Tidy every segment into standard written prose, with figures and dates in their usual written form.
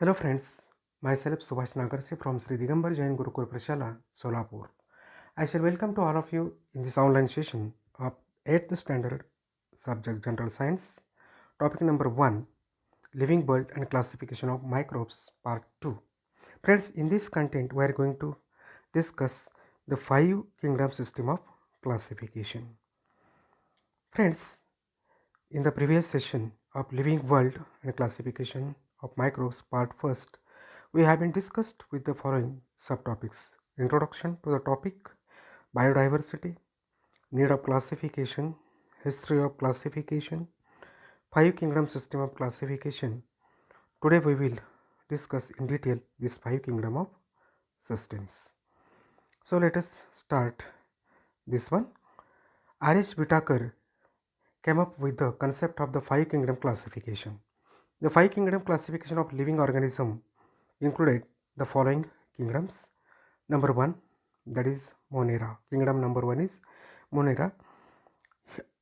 Hello friends, myself Subhash Nagarse from Sri Digambar Jain Gurukul Prashala, Solapur. I shall welcome to all of you in this online session of 8th standard subject General Science, topic number 1, Living World and Classification of Microbes, part 2. Friends, in this content we are going to discuss the 5 kingdom system of classification. Friends, in the previous session of Living World and Classification of Microbes, part 1st, we have been discussed with the following subtopics: introduction to the topic, biodiversity, need of classification, history of classification, 5 kingdom system of classification. Today we will discuss in detail these 5 kingdom of systems. So let us start this one. R.H. Whitaker came up with the concept of the 5 kingdom classification. The 5 kingdom classification of living organism included the following kingdoms. Number 1, that is Monera. Kingdom number 1 is Monera.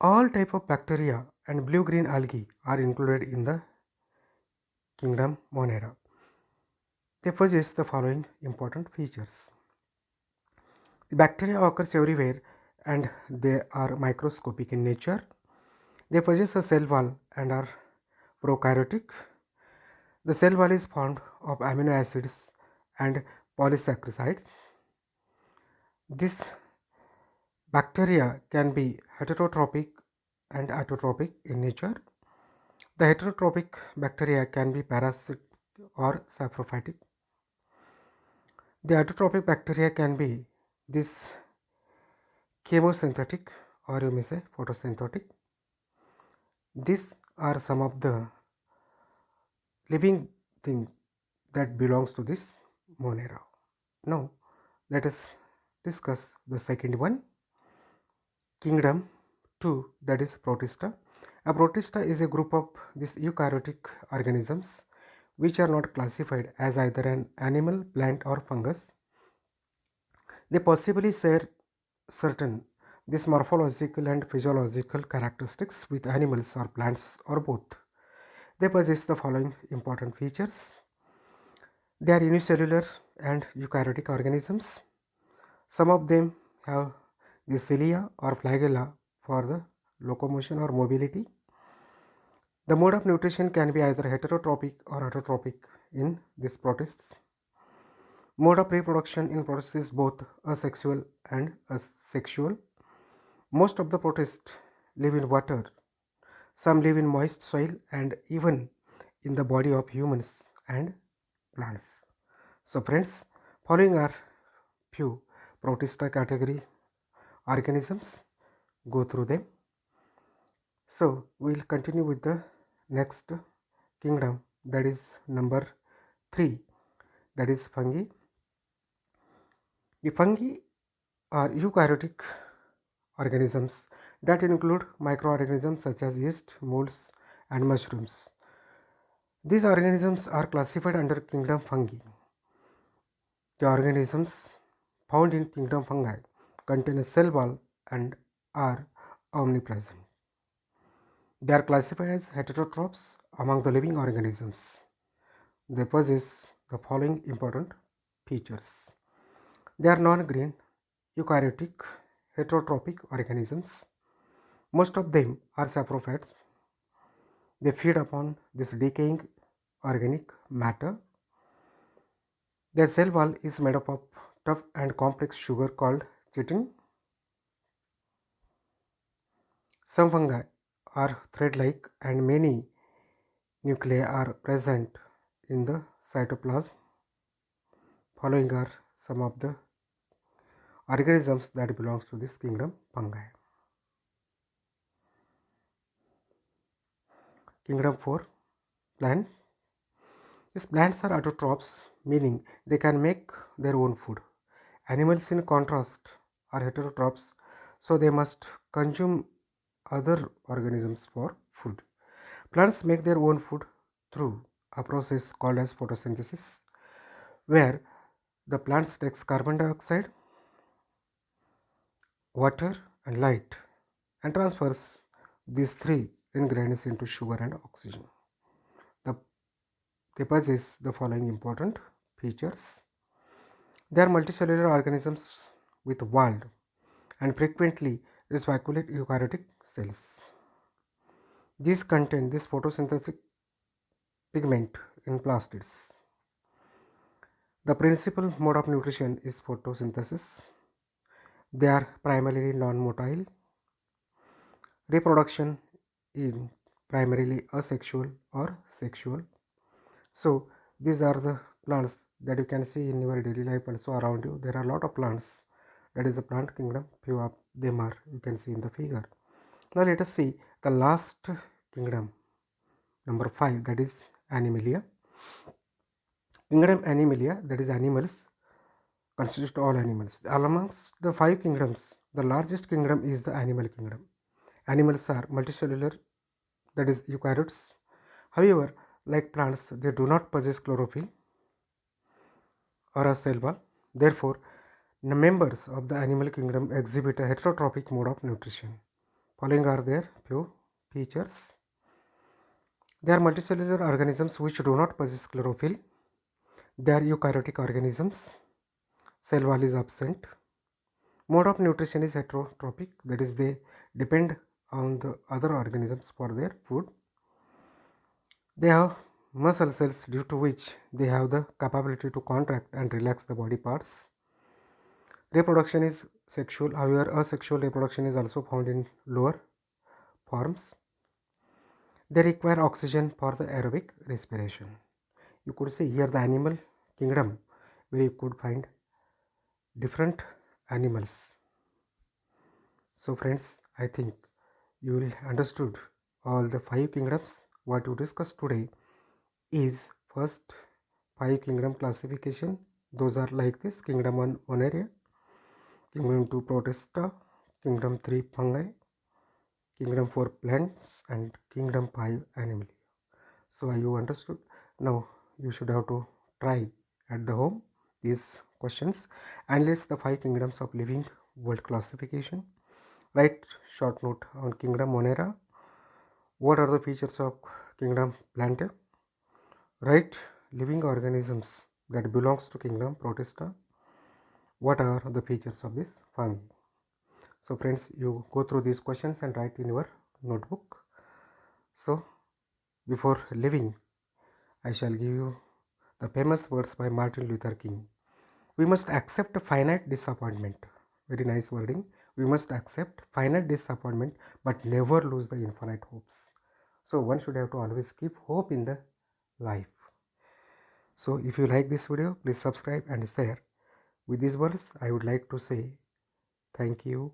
All type of bacteria and blue-green algae are included in the kingdom Monera. They possess the following important features. The bacteria occurs everywhere and they are microscopic in nature. They possess a cell wall and are prokaryotic. The cell wall is formed of amino acids and polysaccharides. This bacteria can be heterotrophic and autotrophic in nature. The heterotrophic bacteria can be parasitic or saprophytic. The autotrophic bacteria can be this chemosynthetic or you may say photosynthetic. These are some of the living thing that belongs to this Monera. Now let us discuss the second one, kingdom 2, that is Protista. A protista is a group of these eukaryotic organisms which are not classified as either an animal, plant or fungus. They possibly share certain these morphological and physiological characteristics with animals or plants or both. They possess the following important features. They are unicellular and eukaryotic organisms. Some of them have the cilia or flagella for the locomotion or mobility. The mode of nutrition can be either heterotrophic or autotrophic in these protists. Mode of reproduction in protists is both asexual and asexual. Most of the protists live in water. Some live in moist soil and even in the body of humans and plants. So friends, following are few protista category organisms. Go through them. So we will continue with the next kingdom, that is number 3, that is fungi. The fungi are eukaryotic organisms that include microorganisms such as yeast, molds and mushrooms. These organisms are classified under kingdom fungi. The organisms found in kingdom fungi contain a cell wall and are omnipresent. They are classified as heterotrophs among the living organisms. They possess the following important features. They are non-green, eukaryotic, heterotrophic organisms. Most of them are saprophytes. They feed upon this decaying organic matter. Their cell wall is made up of tough and complex sugar called chitin. Some fungi are thread-like and many nuclei are present in the cytoplasm. Following are some of the organisms that belongs to this kingdom fungi. Kingdom 4, plants. These plants are autotrophs, meaning they can make their own food. Animals in contrast are heterotrophs, so they must consume other organisms for food. Plants make their own food through a process called as photosynthesis, where the plants takes carbon dioxide, water and light and transfers these three ingredients into sugar and oxygen. The they possess the following important features. They are multicellular organisms with walled and frequently vacuolate eukaryotic cells. These contain this photosynthetic pigment in plastids. The principal mode of nutrition is photosynthesis. They are primarily non-motile. Reproduction is primarily asexual or sexual. So these are the plants that you can see in your daily life also around you. There are a lot of plants. That is the plant kingdom. Few of them are you can see in the figure. Now let us see the last kingdom, number 5, that is Animalia. Kingdom Animalia, that is animals, constitute all animals. Amongst the 5 kingdoms, the largest kingdom is the animal kingdom. Animals are multicellular, that is eukaryotes. However, like plants, they do not possess chlorophyll or a cell wall. Therefore, the members of the animal kingdom exhibit a heterotrophic mode of nutrition. Following are their few features. They are multicellular organisms which do not possess chlorophyll. They are eukaryotic organisms. Cell wall is absent. Mode of nutrition is heterotrophic, that is they depend on the other organisms for their food. They have muscle cells due to which they have the capability to contract and relax the body parts. Reproduction is sexual, however asexual reproduction is also found in lower forms. They require oxygen for the aerobic respiration. You could see here the animal kingdom where you could find different animals. So friends, I think you will understood all the 5 kingdoms. What you discussed today is first 5 kingdom classification. Those are like this: kingdom 1 Monaria, kingdom 2 Protista, kingdom 3 fungi, kingdom 4 plants, and kingdom 5 animalia. So you understood. Now you should have to try at the home these questions. Analyze the 5 kingdoms of living world classification. Write short note on kingdom Monera. What are the features of kingdom Plantae? Write living organisms that belongs to kingdom Protista. What are the features of this fungi? So friends, you go through these questions and write in your notebook. So before leaving, I shall give you the famous words by Martin Luther King. We must accept finite disappointment. Very nice wording. We must accept finite disappointment but never lose the infinite hopes. So one should have to always keep hope in the life. So if you like this video, please subscribe and share. With these words, I would like to say thank you.